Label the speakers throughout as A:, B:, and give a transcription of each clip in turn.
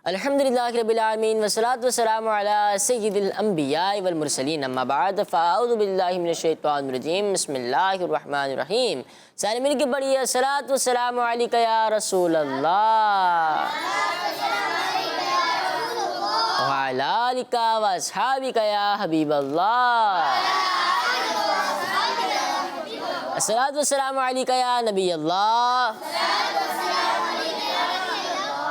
A: अल्हम्दुलिल्लाह रब्बिल आलमीन वस्सलातु वस्सलामु अला सय्यिदिल अंबिया वल मुरसलीन अम्मा बाद फ़अऊज़ु बिल्लाहि मिनश शैतानिर रजीम बिस्मिल्लाहिर रहमानिर रहीम। सारे मिल के पढ़िए सलातु वस्सलामु अलैका या रसूल अल्लाह व अला आलिका व अस्हाबिका या हबीब अल्लाह। अस्सलातु वस्सलामु अलैका या नबी अल्लाह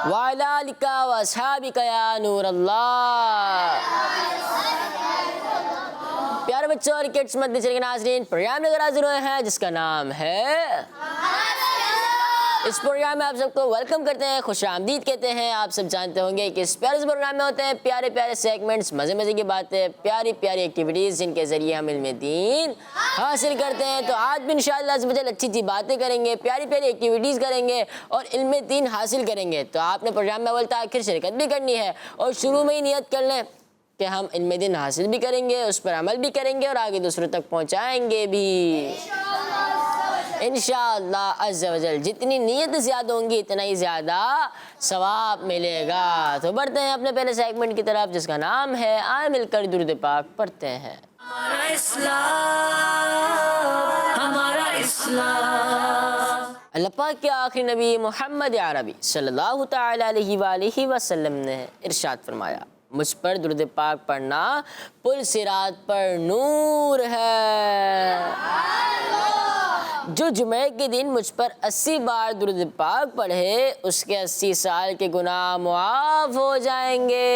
A: वाला आलिका व अस्हाबिका या नूर अल्लाह। प्यारे बच्चों और किड्स मद्दे के नाज़रीन, प्रोग्राम लेकर हाज़िर हुए हैं जिसका नाम है, इस प्रोग्राम में आप सबको वेलकम करते हैं, खुश आमदीद कहते हैं। आप सब जानते होंगे कि इस प्यारे प्रोग्राम में होते हैं प्यारे प्यारे सेगमेंट्स, मज़े मज़े की बातें, प्यारी प्यारी एक्टिविटीज़ जिनके ज़रिए हम इल्म दीन हासिल करते हैं। तो आज भी इंशाअल्लाह अच्छी अच्छी बातें करेंगे, प्यारी प्यारी एक्टिविटीज़ करेंगे और इल्म दीन हासिल करेंगे। तो आपने प्रोग्राम में अव्वल आखिर शिरकत भी करनी है और शुरू में ही नियत कर लें कि हम इल्म दीन हासिल भी करेंगे, उस पर अमल भी करेंगे और आगे दूसरों तक पहुँचाएँगे भी इंशाअल्लाह अज़्ज़ा वजल। जितनी नीयत ज़्यादा होंगी इतना ही ज़्यादा सवाब मिलेगा। तो बढ़ते हैं अपने पहले सेगमेंट की तरफ जिसका नाम है आए मिलकर दुरूद पाक पढ़ते हैं। हमारा इस्लाम। अल्लाह पाक के आखिरी नबी मोहम्मद अरबी सल्लल्लाहु तआला अलैहि वसल्लम ने इरशाद फरमाया, मुझ पर दुरूद पाक पढ़ना पुल सिरात पर नूर है। जो जुमे के दिन मुझ पर 80 बार दुरूद पाक पढ़े उसके 80 साल के गुनाह मुआफ़ हो जाएंगे।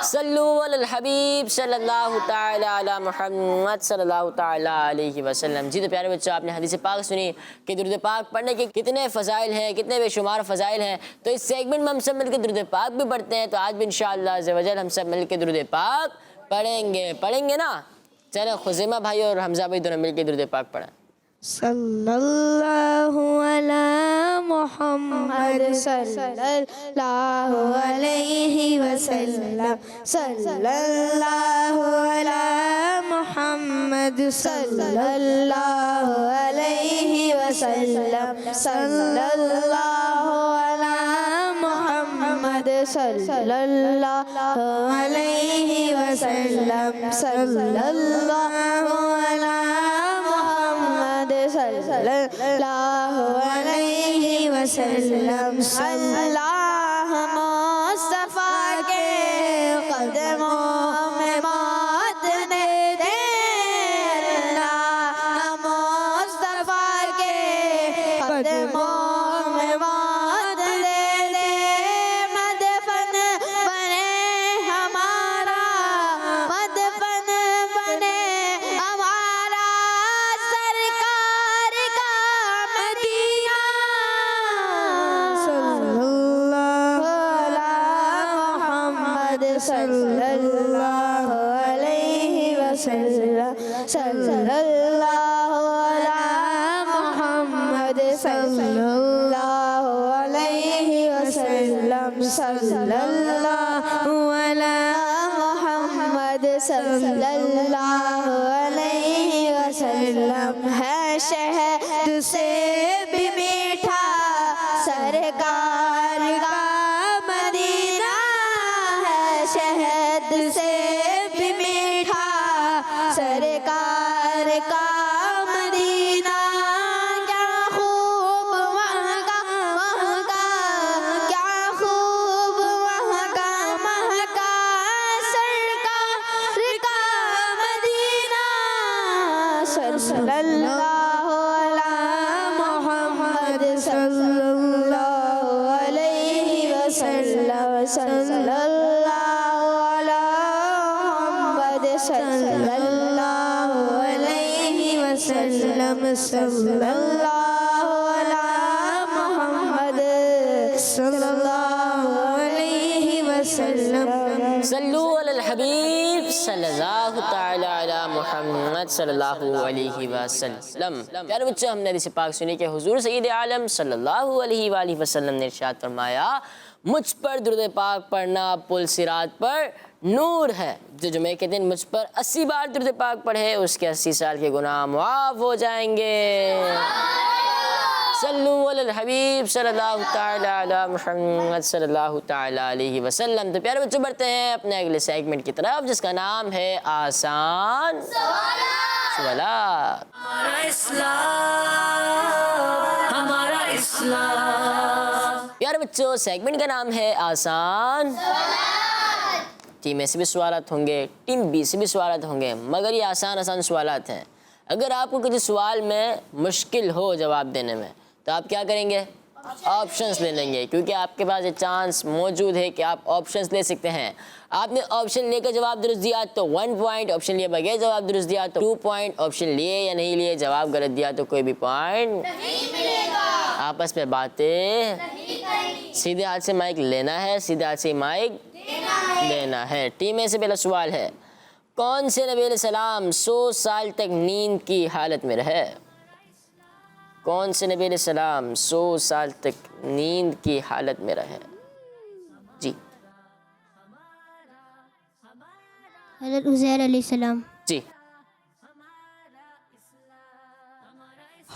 A: सल्लु अलल हबीब सल्लल्लाहु तआला अला मुहम्मद सल्लल्लाहु तआला अलैहि वसल्लम। जी तो प्यारे बच्चों, आपने हदीस पाक सुनी कि दुरूद पाक पढ़ने के कितने फ़ज़ाइल हैं, कितने बेशुमार फ़ज़ाइल हैं। तो इस सेगमेंट में हम सब मिलकर दुरूद पाक भी पढ़ते हैं। तो आज भी इंशाअल्लाह अज़्ज़ा वजल हम सब मिलकर दुरूद पाक पढ़ेंगे ना। चलो खुज़ैमा भाई और हमज़ा भाई दोनों मिलकर दुरूद पाक पढ़ें।
B: सल्लल्लाहु अला मुहम्मद सल्लल्लाहु अलैहि वसल्लम। सल्लल्लाहु अला मुहम्मद सल्लल्लाहु अलैहि वसल्लम। सल्लल्लाहु अला मुहम्मद सल्लल्लाहु अलैहि वसल्लम। सल्लल्लाहु अला सल्लल्लाहु अलैहि वसल्लम। अल्लाह मुस्तफा के कदमों में मौत दे दे। अल्लाह मुस्तफा के कदमों में मौत दे दे। मदफन बने हमारा, मदफन बने हमारा सरकार का मदीना। सल्लल्लाहु अला मुहम्मद सल्लल्लाहु अलैहि वसल्लम। सल्लल्लाहु अला मुहम्मद सल्लल्लाहु अलैहि वसल्लम। सल्लल्लाहु अला मुहम्मद सल्लल्लाहु अलैहि वसल्लम। है शहद से भी मीठा सरकार का मदीना। है शहद से भी मीठा सरकार का मदीना। क्या खूब वहाँ का महका, क्या खूब वहाँ का महका सरकार का मदीना। सल्लल्लाहु अला मुहम्मद सल्लल्लाहु अलैहि वसल्लम। सल्लल्लाहु अला मुहम्मद सल्लल्लाहु अलैहि वसल्लम। सल्लल्लाहु अला मुहम्मद सल्लल्लाहु अलैहि वसल्लम।
A: सल्लु अलल हबीब सल्लल्लाहु तआला अला मुहम्मद मोहम्मद सल्लल्लाहु अलैहि वसल्लम। प्यारे बच्चों, हमने हदीस पाक सुनी कि हुजूर सय्यद आलम सल्लल्लाहु अलैहि वसल्लम ने इरशाद फरमाया, मुझ पर दुरूद पाक पढ़ना पुल सिरात पर नूर है। जो जुमे के दिन मुझ पर 80 बार दुरूद पाक पढ़े उसके 80 साल के गुनाह मुआफ हो जाएंगे। सल्लु अलल हबीब सल्लल्लाहु ताला अला मुहम्मद सल्लल्लाहु ताला अलैहि वसल्लम। तो प्यारे बच्चों, बढ़ते हैं अपने अगले सेगमेंट की तरफ जिसका नाम है आसान सवालात। प्यारे बच्चों, सेगमेंट का नाम है आसान। टीम ए से भी सवालात होंगे, टीम बी से भी सवालात होंगे, मगर ये आसान आसान सवालात हैं। अगर आपको किसी सवाल में मुश्किल हो जवाब देने में तो आप क्या करेंगे? ऑप्शंस ले लेंगे, क्योंकि आपके पास ये चांस मौजूद है कि आप ऑप्शंस ले सकते हैं। आपने ऑप्शन लेकर जवाब दुरुस्त दिया तो 1 पॉइंट, ऑप्शन लिए बगैर जवाब दुरुस्त दिया तो 2 पॉइंट, ऑप्शन लिए या नहीं लिए जवाब गलत दिया तो कोई भी पॉइंट नहीं मिलेगा। आपस में बातें सीधे हाथ से माइक लेना है, सीधे हाथ से माइक देना है। टीम ए से पहला सवाल है, कौन से नबी अलैहिस्सलाम 100 साल तक नींद की हालत में रहे? कौन से नबी अलैहिस्सलाम 100 साल तक नींद की हालत में रहे? जी
B: हज़रत उज़ैर अलैहिस्सलाम।
A: जी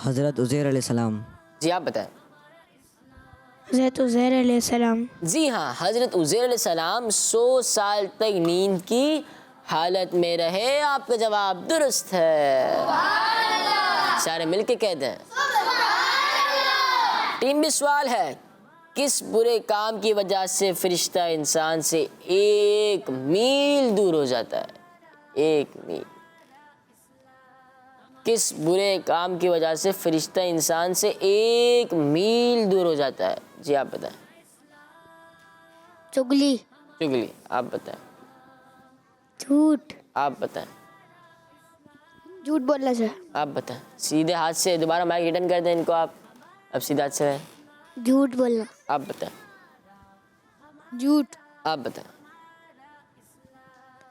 C: हज़रत उज़ैर अलैहिस्सलाम।
A: जी आप बताएं।
B: हज़रत उज़ैर अलैहिस्सलाम।
A: जी हाँ, हज़रत उज़ैर अलैहिस्सलाम 100 साल तक नींद की हालत में रहे। आपका जवाब दुरुस्त है। सारे मिलके कहते हैं। टीम भी सवाल है, किस बुरे काम की वजह से फरिश्ता इंसान से 1 मील दूर हो जाता है? 1 मील। किस बुरे काम की वजह से फरिश्ता इंसान से 1 मील दूर हो जाता है? जी आप बताएं।
B: चुगली।
A: चुगली। आप बताएं।
B: झूठ।
A: आप बताएं।
B: झूठ बोलना चाहिए।
A: आप बताएं। सीधे हाथ से दोबारा माइक रिटर्न कर दें इनको आप। अब सीधे हाथ से
B: झूठ बोलना।
A: आप बताएं।
B: झूठ।
A: आप बताएं।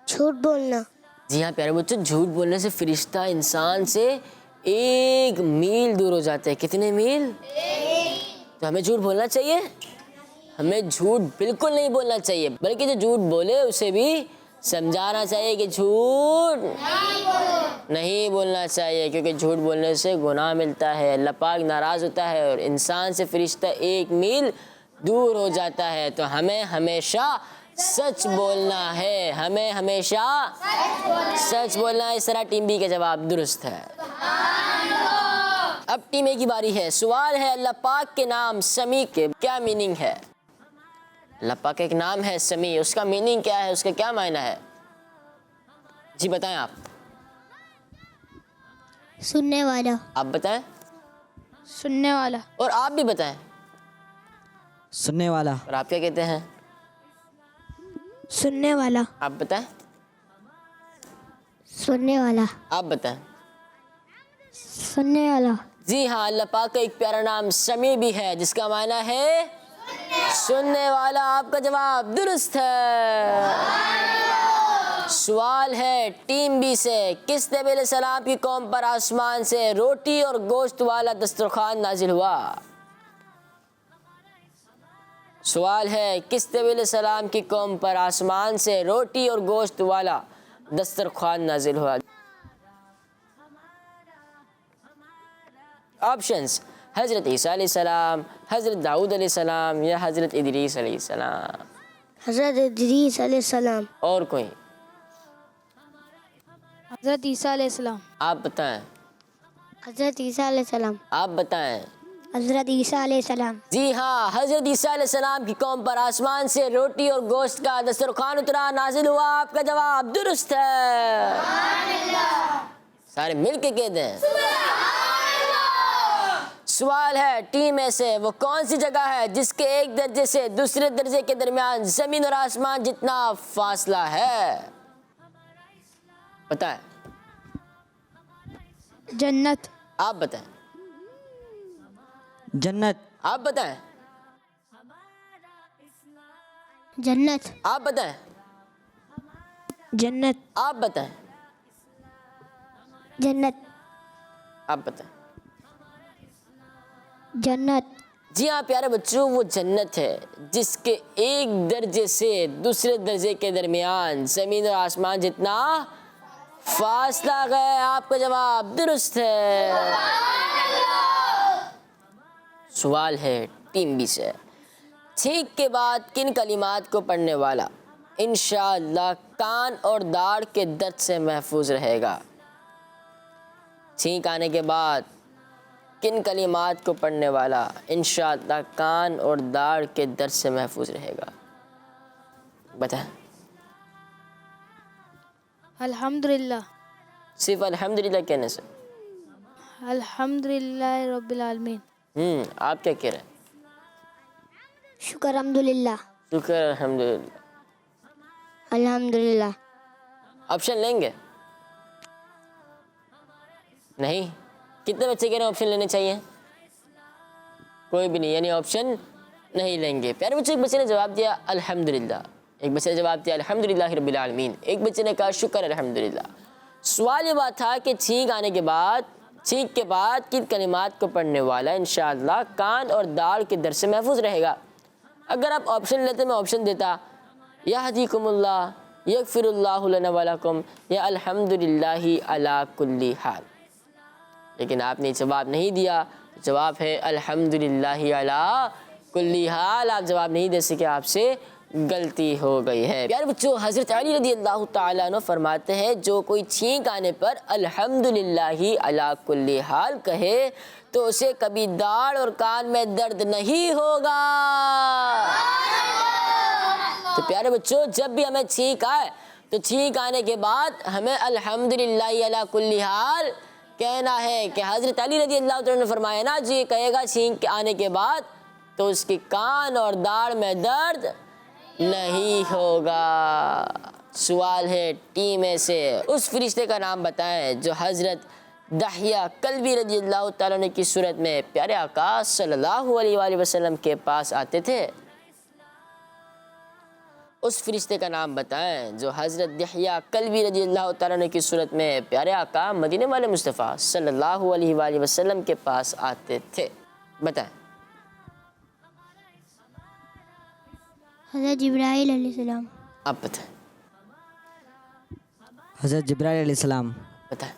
B: झूठ बोलना।
A: जी हाँ प्यारे बच्चों, झूठ बोलने से फरिश्ता इंसान से 1 मील दूर हो जाते हैं। कितने मील? तो हमें झूठ बोलना चाहिए? हमें झूठ बिल्कुल नहीं बोलना चाहिए, बल्कि जो झूठ बोले उसे भी समझाना चाहिए कि झूठ नहीं बोलना चाहिए, क्योंकि झूठ बोलने से गुनाह मिलता है, अल्लाह पाक नाराज़ होता है और इंसान से फरिश्ता 1 मील दूर हो जाता है। तो हमें हमेशा सच बोलना है, हमें हमेशा सच बोलना है। इस तरह टीम बी का जवाब दुरुस्त है। अब टीम ए की बारी है। सवाल है, अल्लाह पाक के नाम समी के क्या मीनिंग है? अल्लाह पाक एक नाम है समी, उसका मीनिंग क्या है, उसका क्या मायना है? जी बताएं आप।
B: सुनने वाला।
A: आप बताएं।
B: सुनने वाला।
A: और आप भी बताएं।
C: सुनने वाला।
A: और आप क्या कहते हैं?
B: सुनने वाला।
A: आप बताएं।
B: सुनने वाला।
A: आप बताएं।
B: सुनने वाला।
A: जी हाँ, अल्लाह पाक का एक प्यारा नाम समी भी है जिसका मायना है सुनने वाला। आपका जवाब दुरुस्त है। सवाल है टीम बी से, किस नबी अलैहिस्सलाम की कौम पर आसमान से रोटी और गोश्त वाला दस्तरखान नाजिल हुआ? सवाल है, किस नबी अलैहिस्सलाम की कौम पर आसमान से रोटी और गोश्त वाला दस्तरखान नाजिल हुआ? ऑप्शंस, हज़रत ईसा अलैहिस्सलाम, हज़रत दाऊद अलैहिस्सलाम या हज़रत इदरीस अलैहिस्सलाम।
B: हज़रत इदरीस अलैहिस्सलाम।
A: और कोई?
B: हज़रत ईसा अलैहिस्सलाम।
A: आप बताएं।
B: हज़रत ईसा अलैहिस्सलाम।
A: आप बताएं।
B: हज़रत ईसा अलैहिस्सलाम।
A: जी हाँ, हज़रत ईसा अलैहिस्सलाम की कौम पर आसमान से रोटी और गोश्त का दस्तरखान उतरा, नाजिल हुआ। आपका जवाब दुरुस्त है। सारे मिल के कह दें। सवाल है टीम में से, वो कौन सी जगह है जिसके एक दर्जे से दूसरे दर्जे के दरमियान जमीन और आसमान जितना फासला है? बताएं।
B: जन्नत।
A: आप बताएं।
C: जन्नत।
A: आप बताएं।
B: जन्नत।
A: आप बताएं।
B: जन्नत।
A: आप बताएं।
B: जन्नत
A: आप बताएं।
B: जन्नत
A: जी हाँ प्यारे बच्चों, वो जन्नत है जिसके एक दर्जे से दूसरे दर्जे के दरमियान ज़मीन और आसमान जितना फासला है। आपका जवाब दुरुस्त है। सवाल है टीम बी से। छींक के बाद किन कलिमात को पढ़ने वाला इंशाअल्लाह कान और दाढ़ के दर्द से महफूज रहेगा? छींक आने के बाद किन कलिमात को पढ़ने वाला इंशाअल्लाह कान और दाढ़ के दर्द से महफूज रहेगा? बताएं।
D: अल्हम्दुलिल्लाह।
A: सिर्फ अल्हम्दुलिल्लाह कहने से?
D: अल्हम्दुलिल्लाह रब्बिल आलमीन।
A: आप क्या कह रहे हैं?
B: शुक्र अल्हम्दुलिल्लाह।
A: शुक्र अल्हम्दुलिल्लाह।
B: अल्हम्दुलिल्लाह।
A: ऑप्शन लेंगे? नहीं। कितने बच्चे कह रहे हैं ऑप्शन लेने चाहिए? कोई भी नहीं, यानी ऑप्शन नहीं लेंगे। प्यारे बच्चों, एक बच्चे ने जवाब दिया अल्हम्दुलिल्लाह, एक बच्चे ने जवाब दिया अल्हम्दुलिल्लाह रब्बिल आलमीन, एक बच्चे ने कहा शुक्र अल्हम्दुलिल्लाह। सवाल ये बात था कि छींक के बाद किन कलिमात को पढ़ने वाला इंशाअल्लाह कान और दाढ़ के दर्द से महफूज रहेगा। अगर आप ऑप्शन लेते, मैं ऑप्शन देता यहदीकुमुल्लाह, यगफिरुल्लाहु लना व लकुम या अल्हम्दुलिल्लाहि अला कुल्ली हाल। लेकिन आपने जवाब नहीं दिया। जवाब है अल्हम्दुलिल्लाहि अला कुल्ली हाल। आप जवाब नहीं दे सके, आपसे गलती हो गई है। प्यारे बच्चों, हज़रत अली रज़ियल्लाहु ताला अन्हु फरमाते हैं जो कोई छींक आने पर अल्हम्दुलिल्लाहि अला कुल्ली हाल कहे तो उसे कभी दाढ़ और कान में दर्द नहीं होगा। तो प्यारे बच्चों, जब भी हमें छींक आए तो छींक आने के बाद हमें अल्हम्दुलिल्लाहि अला कुल्ली हाल कहना है कि हज़रत अली रज़ियल्लाहु ताला ने फरमाया ना, जो ये कहेगा छींक आने के बाद तो उसके कान और दाढ़ में दर्द नहीं होगा। सवाल है टीम ए से। उस फरिश्ते का नाम बताएं जो हज़रत दहिया कल्बी रज़ियल्लाहु ताला अन्हु की सूरत में प्यारे आका सल्लल्लाहु अलैहि वसल्लम के पास आते थे। उस फरिश्ते का नाम बताएं जो हज़रत दहिया कल्बी रज़ियल्लाहु ताला अन्हु की सूरत में प्यारे आका मदीने वाले मुस्तफ़ा सल्लल्लाहु अलैहि वसल्लम के पास आते थे। बताएं।
B: हज़रत जिब्राइल अलैहिस्सलाम।
A: आप बताएं।
C: हज़रत जिब्राइल अलैहिस्सलाम।
A: बताएं।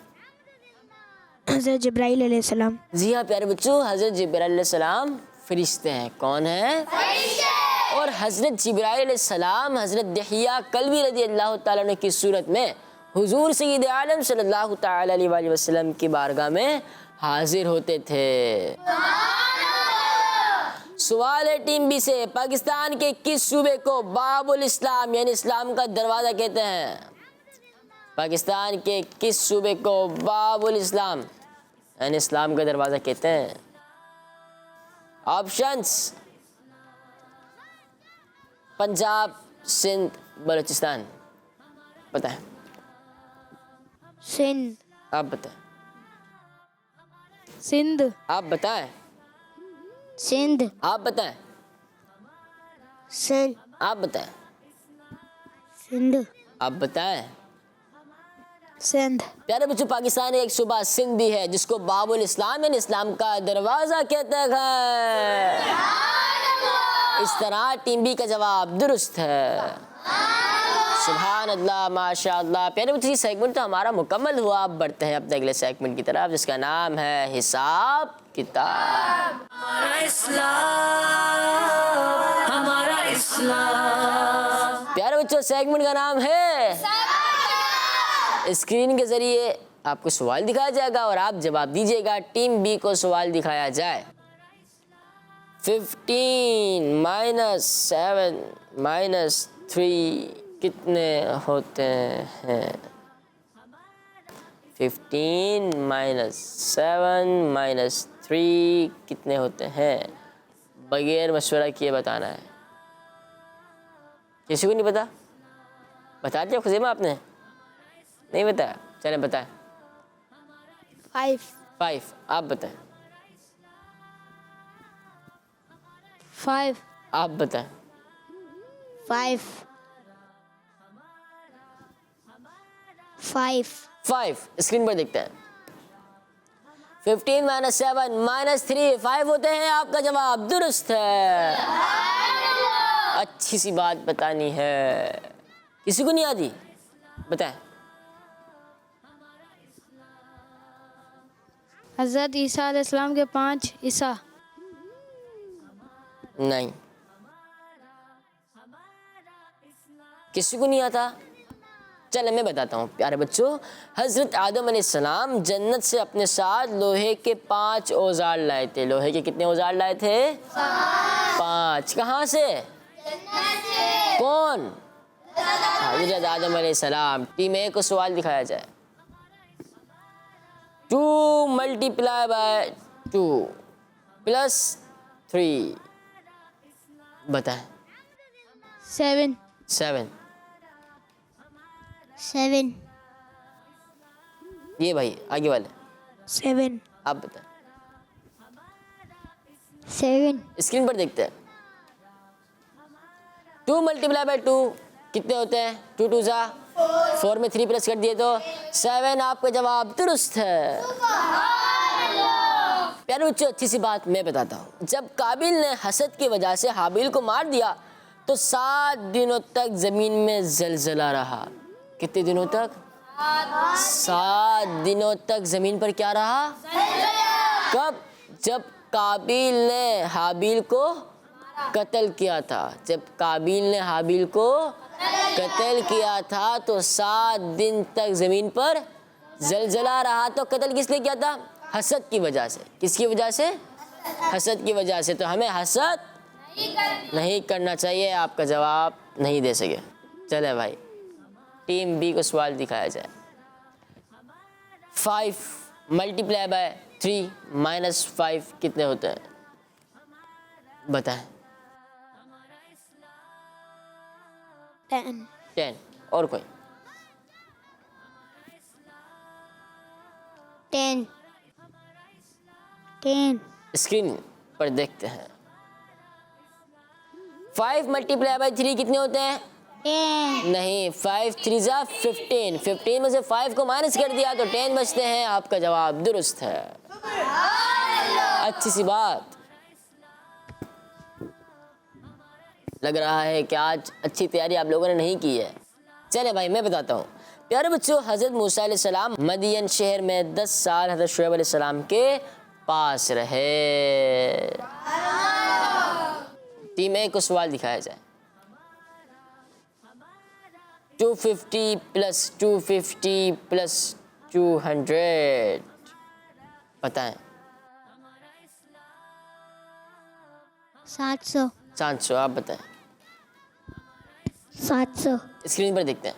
B: हज़रत जिब्राइल अलैहिस्सलाम।
A: जी हाँ प्यारे बच्चों, हज़रत जिब्राइल अलैहिस्सलाम फरिश्ते हैं। कौन है? और हज़रत जिब्राइल अलैहिस्सलाम हज़रत दहिया कल्बी रज़ियल्लाहु ताला अन्हु की सूरत में हुजूर सय्यद आलम सल्लल्लाहु ताला अलैहि वसल्लम की बारगाह में हाजिर होते थे। सवाल है टीम बी से। पाकिस्तान के किस सूबे को बाबुल इस्लाम यानी इस्लाम का दरवाज़ा कहते हैं? पाकिस्तान के किस सूबे को बाबुल इस्लाम यानी इस्लाम का दरवाज़ा कहते हैं? ऑप्शंस पंजाब, सिंध, बलूचिस्तान। बताएं।
B: सिंध।
A: आप बताएं।
D: सिंध।
A: आप बताएं।
B: सिंध।
A: आप बताएं।
B: सिंध।
A: आप बताएं।
B: सिंध।
A: आप बताएं।
D: सिंध।
A: प्यारे बच्चों, पाकिस्तान एक सूबा सिंध भी है जिसको बाबुल इस्लाम यानी इस्लाम का दरवाज़ा कहते हैं। इस तरह टीम बी का जवाब दुरुस्त है। सुभान अल्लाह, माशाअल्लाह। प्यारे बच्चों, सेगमेंट तो हमारा मुकम्मल हुआ। अब बढ़ते हैं अपने अगले सेगमेंट की तरफ जिसका नाम है हिसाब किताब। प्यारे बच्चों, सेगमेंट का नाम है स्क्रीन के जरिए आपको सवाल दिखाया जाएगा और आप जवाब दीजिएगा। टीम बी को सवाल दिखाया जाए 15 - 7 - 3 कितने होते हैं? 15 - 7 - 3 कितने होते हैं? बगैर मशवरा किए बताना है। किसी को नहीं पता? बता दिया खुज़ैमा आपने? नहीं बताया? चले बताएं। 5। आप बताएं।
D: 5।
A: आप बताएं।
B: 5।
A: 5 स्क्रीन पर देखते हैं। 15 माइनस 7 माइनस 3 5 होते हैं। आपका जवाब दुरुस्त है। अच्छी सी बात बतानी है। किसी को नहीं आती? बताएं।
D: हज़रत ईसा अलैहिस्सलाम के 5 ईसा।
A: नहीं, किसी को नहीं आता? चलो मैं बताता हूँ प्यारे बच्चों। हज़रत आदम अलैहिस्सलाम जन्नत से अपने साथ लोहे के 5 औजार लाए थे। लोहे के कितने औजार लाए थे? 5। कहाँ से? कौन? हज़रत आदम अलैहिस्सलाम। टीम ए को सवाल दिखाया जाए। 2 मल्टीप्लाई बाय 2 प्लस 3 बताएं।
D: 7
A: 7।
B: 7
A: ये भाई आगे वाले
B: 7
A: आप बताएं।
B: 7
A: स्क्रीन पर देखते हैं। 2 मल्टीप्लाई बाय 2 कितने होते हैं? 2 2 जा 4 में 3 प्लस कर दिए तो 7। आपका जवाब दुरुस्त है। प्यारे बच्चों, अच्छी सी बात मैं बताता हूँ। जब काबिल ने हसद की वजह से हाबिल को मार दिया तो 7 दिनों तक जमीन में जलजला रहा। कितने दिनों तक? 7 दिनों तक जमीन पर क्या रहा? कब? जब काबिल ने हाबिल को कत्ल किया था। जब काबिल ने हाबिल को कत्ल किया था तो 7 दिन तक जमीन पर जलजला रहा। तो कत्ल किसने किया था? हसद की वजह से। किसकी वजह से? हसद की वजह से। तो हमें हसद नहीं करना चाहिए। आपका जवाब नहीं दे सके। चले भाई, टीम बी को सवाल दिखाया जाए। 5 मल्टीप्लाई बाय 3 माइनस 5 कितने होते हैं? बताएं।
B: 10
A: 10। और कोई?
B: 10 10
A: स्क्रीन पर देखते हैं। 5 मल्टीप्लाई बाय 3 कितने होते हैं?
B: 10
A: नहीं, 5 3 जा 15। 15 में से 5 को माइनस कर दिया तो 10 बचते हैं। आपका जवाब दुरुस्त है। अच्छी सी बात। लग रहा है कि आज अच्छी तैयारी आप लोगों ने नहीं की है। चले भाई मैं बताता हूँ। प्यारे बच्चों, हज़रत मूसा अलैहिस्सलाम मदियन शहर में 10 साल हज़रत शुएब अलैहिस्सलाम के पास रहे। टीम ए को सवाल दिखाया जाए। 250 प्लस 250 प्लस 200 बताएं।
B: 700
A: 700। आप बताएं।
B: 700
A: स्क्रीन पर देखते हैं।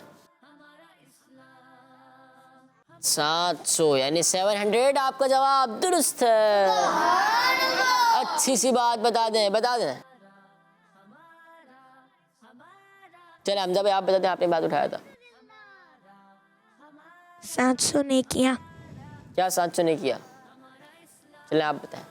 A: 700 यानी 700। आपका जवाब दुरुस्त है। अच्छी सी बात बता दें, बता दें। चले हमजा भाई आप बता दें, आपने बात उठाया था।
B: 700 ने किया।
A: क्या 700 ने किया? चले आप बताएं।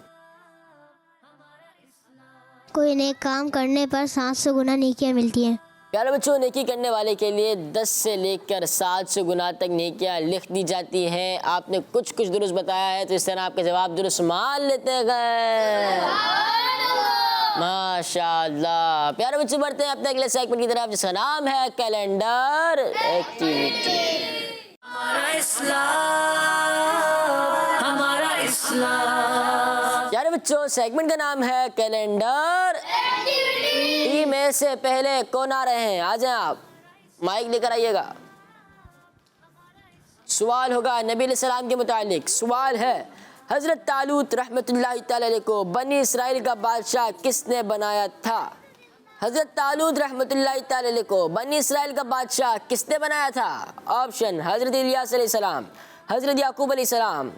B: कोई नेक काम करने पर 700 गुना नेकियां मिलती हैं।
A: प्यारे बच्चों, नेकी करने वाले के लिए 10 से लेकर 700 गुना तक नेकियां लिख दी जाती हैं। आपने कुछ कुछ दुरुस्त बताया है तो इस तरह आपके जवाब दुरुस्त मान लेते गए। माशाअल्लाह। प्यारे बच्चों, बढ़ते हैं अपने अगले सेगमेंट की तरफ जिसका नाम है कैलेंडर एक्टिविटी। प्यारे बच्चों, सेगमेंट का नाम है कैलेंडर एक्टिविटी। में से पहले कौन आ रहे हैं? आ जाएं आप, माइक लेकर आइएगा। सवाल होगा नबी अलैहिस्सलाम के मुतालिक। सवाल है, हज़रत तालूत रहमतुल्लाहि तआला अलैह को बनी इसराइल का बादशाह किसने बनाया था? हज़रत तालूत रहमतुल्लाहि तआला अलैह को बनी इसराइल का बादशाह किसने बनाया था? ऑप्शन: हज़रत इलियास अलैहिस्सलाम, हज़रत याकूब अलैहिस्सलाम,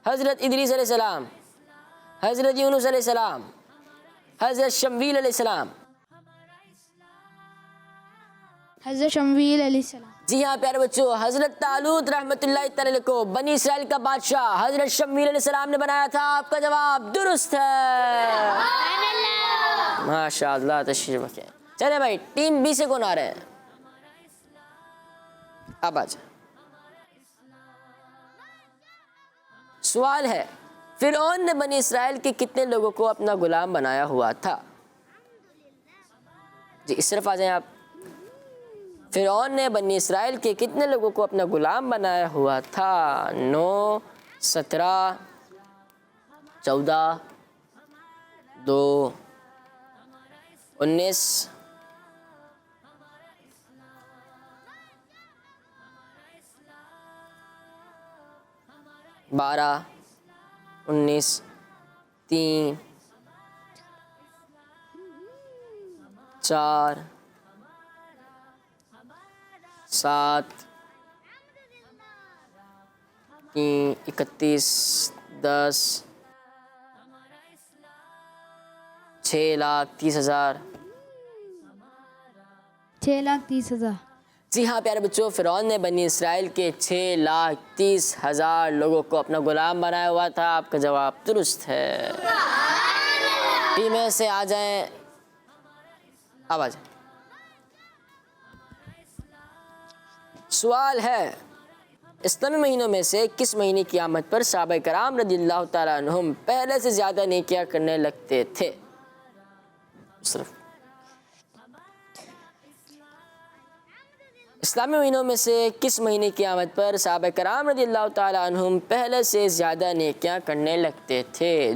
A: हज़रत इदरीस अलैहिस्सलाम, हज़रत यूनुस अलैहिस्सलाम, हज़रत शमवील अलैहिस्सलाम।
D: हज़रत शमवील अलैहिस्सलाम।
A: जी हाँ प्यारे बच्चों, हज़रत तालूत रहमतुल्लाहि तआला अलैह को बनी इसराइल का बादशाह हज़रत शमवील अलैहिस्सलाम ने बनाया था। आपका जवाब दुरुस्त है। माशाअल्लाह, तशरीफ रखें। चले भाई, टीम बी से कौन आ रहे हैं? अब आ जाए। सवाल है, फिरौन ने बनी इसराइल के कितने लोगों को अपना गुलाम बनाया हुआ था? जी इस तरफ आ जाएं आप। फिरौन ने बनी इसराइल के कितने लोगों को अपना गुलाम बनाया हुआ था? 9, 17, 14, 2, 19, 12, 19, 3, 4, 7, 3, 31, 10, 6,30,000।
D: 6,30,000।
A: जी हाँ प्यारे बच्चों, फिरौन ने बनी इसराइल के 6,30,000 लोगों को अपना गुलाम बनाया हुआ था। आपका जवाब दुरुस्त है। टीम में से आ जाएं, अब आ जाएं। सवाल है, इस्लामी महीनों में से किस महीने की आमद पर सहाबा कराम रज़ियल्लाहु ताला अन्हुम पहले से ज़्यादा नेकियां करने लगते थे? सिर्फ इस्लामी महीनों में से किस महीने की आमद पर सहाबा कराम रज़ियल्लाहु ताला अन्हुम पहले से ज़्यादा नेकियां करने लगते थे?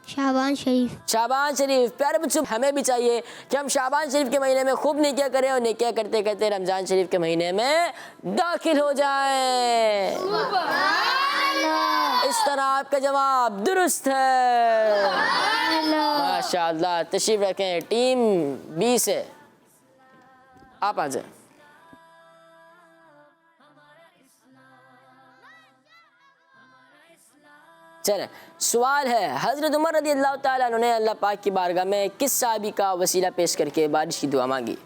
B: शाबान शरीफ।
A: शाबान शरीफ। प्यारे बच्चों, हमें भी चाहिए कि हम शाबान शरीफ के महीने में खूब नेकियां करें और नेकियां करते करते रमज़ान शरीफ के महीने में दाखिल हो जाएं। इस तरह आपका जवाब दुरुस्त है। माशाअल्लाह। तशरीफ रखें टीम बी से, आप आ जाए। चलें, सवाल है, हज़रत उमर रज़ियल्लाहु ताला अन्हु ने अल्लाह पाक की बारगाह में किस सहाबी का वसीला पेश करके बारिश की दुआ मांगी?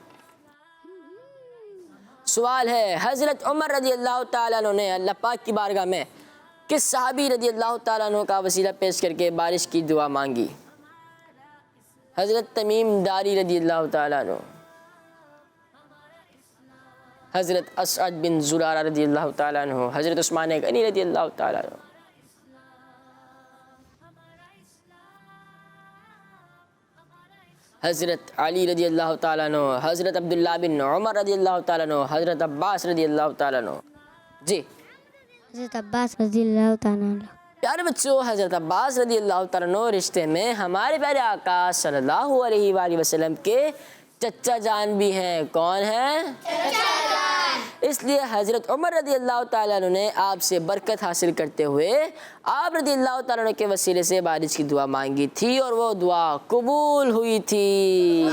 A: सवाल है, हज़रत उमर रज़ियल्लाहु ताला अन्हु ने अल्लाह पाक की बारगाह में किस सहाबी रज़ियल्लाहु ताला अन्हु का वसीला पेश करके बारिश की दुआ मांगी? हज़रत तमीम दारी रज़ियल्लाहु ताला अन्हु, हज़रत असअद बिन ज़ुरारा रज़ियल्लाहु ताला अन्हु, हज़रत उस्मान गनी रज़ियल्लाहु ताला अन्हु। हज़रत अली रज़ियल्लाहु ताला अन्हु, हज़रत अब्दुल्ला बिन उमर रज़ियल्लाहु ताला अन्हु, हज़रत अब्बास रज़ियल्लाहु ताला अन्हु। जी
B: हज़रत अब्बास रज़ियल्लाहु ताला अन्हु।
A: प्यारे बच्चों, हज़रत अब्बास रज़ियल्लाहु ताला अन्हु रिश्ते में हमारे प्यारे आका सल्लल्लाहु अलैहि वसल्लम के चचा जान भी हैं। कौन हैं? इसलिए हज़रत उमर रज़ियल्लाहु ताला अन्हु ने आपसे बरकत हासिल करते हुए आप रज़ियल्लाहु ताला अन्हु के वसीले से बारिश की दुआ मांगी थी और वो दुआ कबूल हुई थी।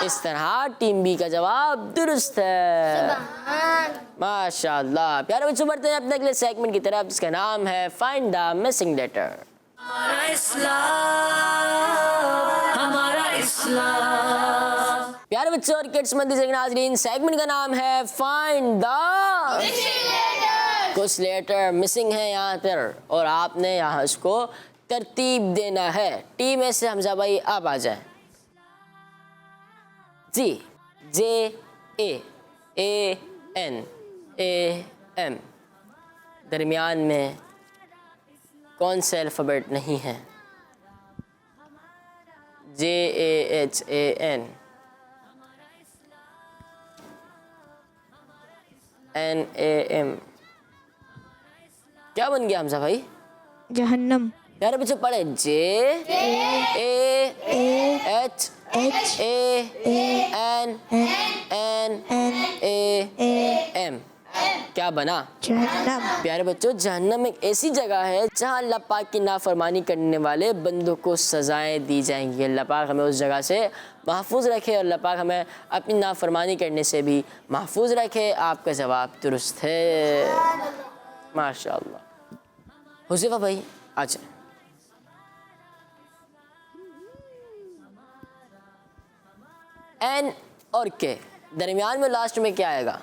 A: इस तरह टीम बी का जवाब दुरुस्त है। माशाअल्लाह। प्यारे बच्चों, बढ़ते हैं अपने अगले सेगमेंट की तरफ, जिसका नाम है फाइंड द मिसिंग लेटर। प्यारे बच्चों और किड्स मंदिर नाज़रीन, सेगमेंट का नाम है फाइंड द कुछ लेटर मिसिंग है यहाँ पर और आपने यहाँ इसको तरतीब देना है। टीम में से हमजा भाई आप आ जाए। जी, जे ए एन ए एम, दरमियान में कौन सा अल्फ़ाबेट नहीं है? JAHAN, NAM, क्या बन गया हमजा भाई?
D: जहन्नम।
A: प्यारे बच्चों पढ़े, JAHANNAM, क्या बना?
B: जहन्नम।
A: प्यारे बच्चों, जहन्नम एक ऐसी जगह है जहाँ अल्लाह पाक की नाफरमानी करने वाले बंदों को सजाएं दी जाएंगी। अल्लाह पाक हमें उस जगह से महफूज रखे और अल्लाह पाक हमें अपनी नाफरमानी करने से भी महफूज रखे। आपका जवाब दुरुस्त है। माशाअल्लाह। हुज़ैफा भाई अच्छा, एन और के दरमियान में लास्ट में क्या आएगा?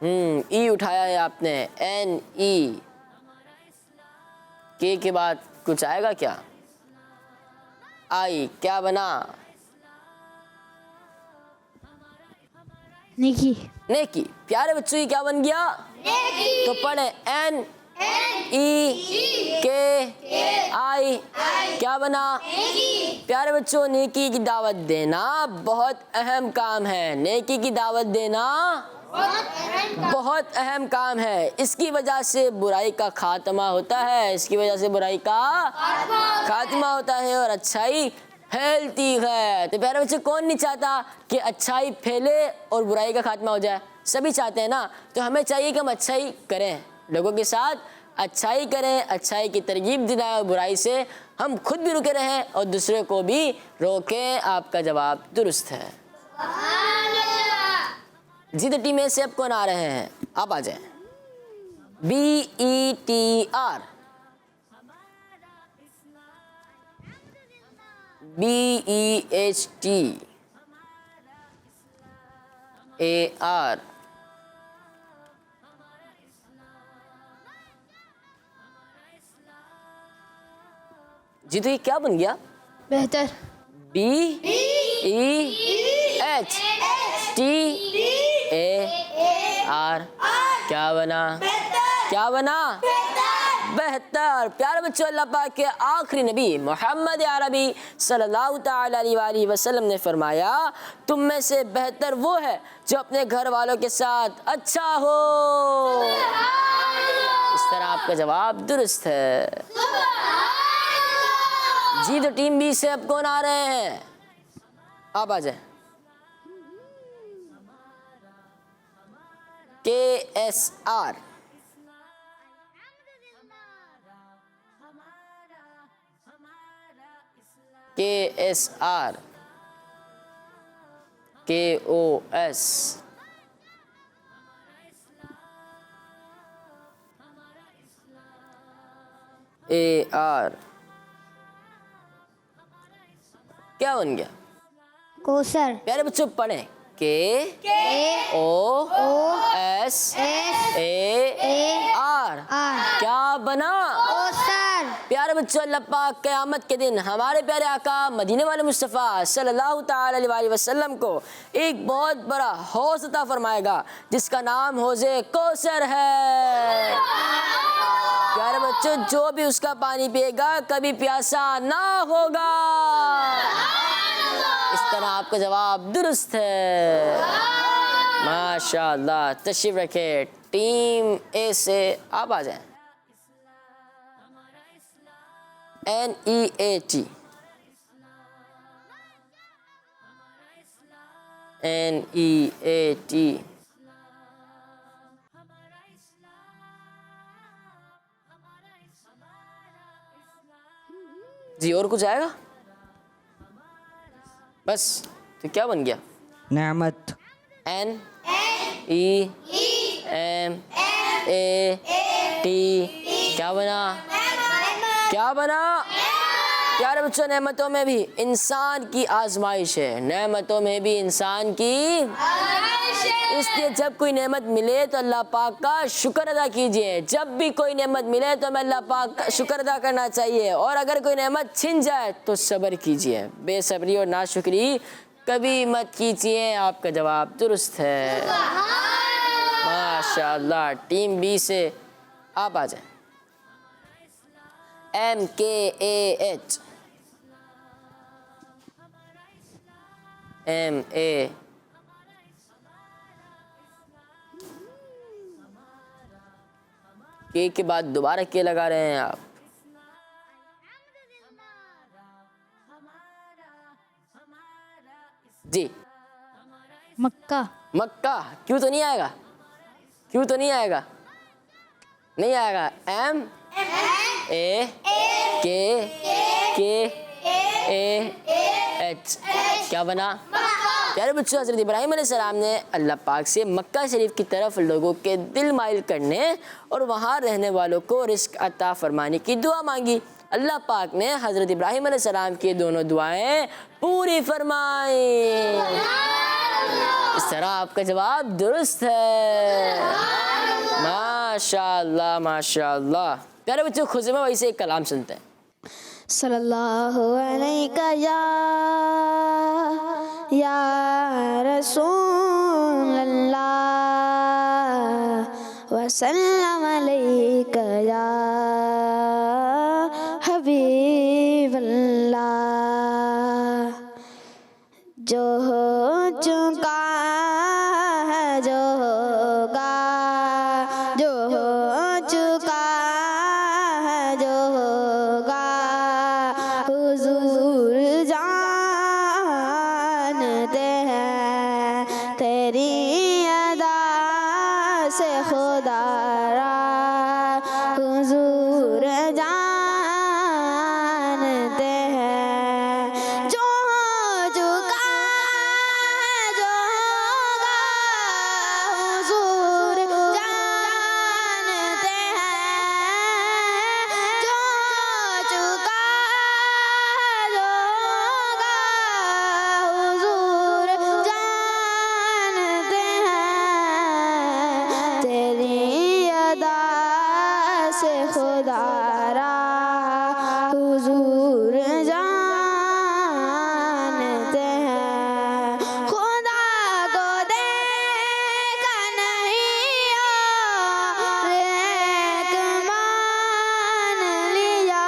A: ई उठाया है आपने, एन ई, के बाद कुछ आएगा क्या? आई, क्या बना?
D: नेकी।
A: नेकी। प्यारे बच्चों ये क्या बन गया? नेकी। तो पढ़े NEKI, क्या बना? नेकी। प्यारे बच्चों नेकी की दावत देना बहुत अहम काम है। नेकी की दावत देना बहुत अहम काम है। इसकी वजह से बुराई का खात्मा होता है। इसकी वजह से बुराई का खात्मा होता है और अच्छाई फैलती है। तो प्यारे बच्चे कौन नहीं चाहता कि अच्छाई फैले और बुराई का खात्मा हो जाए? सभी चाहते हैं ना। तो हमें चाहिए कि हम अच्छाई करें, लोगों के साथ अच्छाई करें, अच्छाई की तरगीब दिलाएं और बुराई से हम खुद भी रुके रहें और दूसरे को भी रोकें। आपका जवाब दुरुस्त है जी। तो टीम ए से अब कौन आ रहे हैं? आप आ जाएं। BETR, BEHTAR, जी। तो ये क्या बन गया?
D: बेहतर।
A: BEHTAR, क्या बना? क्या बना? बेहतर। प्यारे बच्चों अल्लाह पाक के आखिरी नबी मोहम्मद अरबी सल्लल्लाहु ताला अलैहि वसल्लम ने फरमाया तुम में से बेहतर वो है जो अपने घर वालों के साथ अच्छा हो। इस तरह आपका जवाब दुरुस्त है जी। तो टीम बी से अब कौन आ रहे हैं? आप आ जाए। KSR, KSR, KOS, AR, क्या बन गया?
B: कोसर।
A: प्यारे बच्चों पढ़ें KOSAR, क्या बना?
B: कोसर।
A: प्यारे बच्चों अल्लाह पाक क़यामत के दिन हमारे प्यारे आका मदीने वाले मुस्तफ़ा सल्लल्लाहु ताला अलैहि वसल्लम को एक बहुत बड़ा हौज़ अता फरमाएगा जिसका नाम हौज़े कौसर है। प्यारे बच्चों जो भी उसका पानी पिएगा कभी प्यासा ना होगा। इस तरह आपका जवाब दुरुस्त है माशाअल्लाह। तशरीफ रखे टीम ए से आप आ जाएं। NEAT, NEAT, जी। और कुछ आएगा? बस। तो क्या बन गया?
C: नेमत।
A: NEMAT, क्या बना? क्या बना? प्यारे बच्चों नेमतों में भी इंसान की आजमाइश है। नेमतों में भी इंसान की इसलिए जब कोई नेमत मिले तो अल्लाह पाक का शुक्र अदा कीजिए। जब भी कोई नेमत मिले तो हमें अल्लाह पाक का शुक्र अदा करना चाहिए और अगर कोई नेमत छिन जाए तो सब्र कीजिए। बेसब्री और नाशुक्री कभी मत कीजिए। आपका जवाब दुरुस्त है माशाअल्लाह। टीम बी से आप आ जाएं। MKAH, MA, के के बाद दोबारा के लगा रहे हैं आप। जी।
D: मक्का।
A: मक्का। क्यों तो नहीं आएगा? क्यों तो नहीं आएगा? नहीं आएगा। MAKKAH, क्या बना? प्यारे बच्चों हज़रत इब्राहीम अलैहिस्सलाम ने अल्लाह पाक से मक्का शरीफ की तरफ लोगों के दिल माइल करने और वहाँ रहने वालों को रिस्क अता फरमाने की दुआ मांगी। अल्लाह पाक ने हज़रत इब्राहीम अलैहिस्सलाम की दोनों दुआएं पूरी फरमाई। इस तरह आपका जवाब दुरुस्त है माशाअल्लाह माशाअल्लाह। प्यारे बच्चों खुज़मा वही से एक कलाम सुनते हैं।
D: सल्लल्लाहु अलैहि या रसूल वसल्लम अलैका या हबीबल्लाह। जो हो चुका है, जो होगा, जो हो चुका है, जो होगा, हुजूर जानते हैं तेरी अदा से खुदारा, हुजूर जानते हैं जो हो चुका है, जो होगा, हुजूर जानते हैं जो हो चुका है, जो होगा, हुजूर जानते हैं तेरी अदा से खुदारा, हुजूर जानते हैं। खुदा को देखा नहीं और एक मान लिया,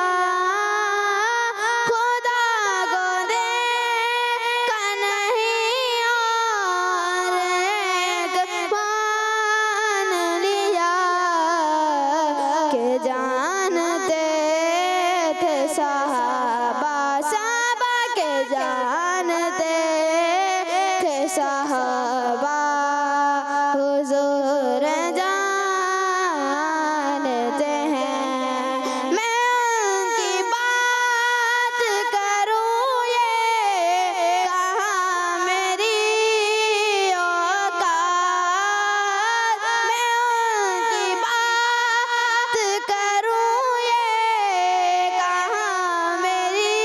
D: खुदा को देखा नहीं और एक मान लिया, के जानते थे साहबा, साहबा के जानते थे साहबा, हुजूर जानते हैं। मैं उनकी बात करूँ ये कहाँ मेरी औकात, मैं उनकी बात करूँ ये कहाँ मेरी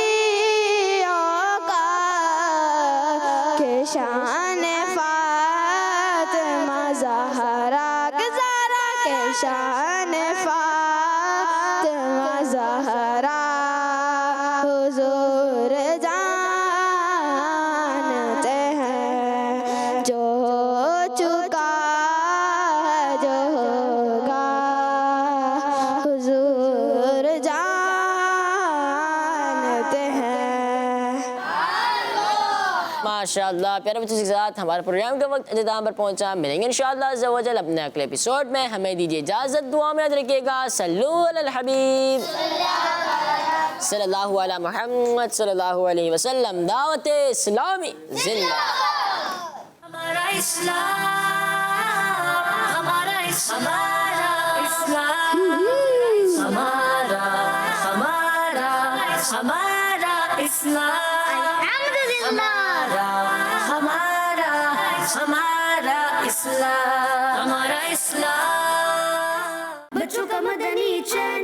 D: औकात, के शान फातिमा ज़हरा के ज़हरा, के शान फातिमा ज़हरा, हुजूर जानते हैं जो हो चुका है, जो होगा, हुजूर जानते हैं।
A: माशाअल्लाह। प्यारे बच्चों के साथ हमारे प्रोग्राम का वक्त इख्तिताम पर पहुंचा। मिलेंगे इंशाअल्लाह अज़्ज़ा व जल अपने अगले एपिसोड में। हमें दीजिए इजाज़त, दुआ में याद रखिएगा। सल्लू अलल हबीब सल्लल्लाहु अला मुहम्मद सल्लल्लाहु अलैहि वसल्लम। दावत इस्लामी जिंदा।
E: हमारा इस्लाम, हमारा इस्लाम, हमारा हमारा हमारा इस्लाम, हमारा हमारा हमारा इस्लाम, हमारा इस्लाम। बच्चों का मदनी चैनल।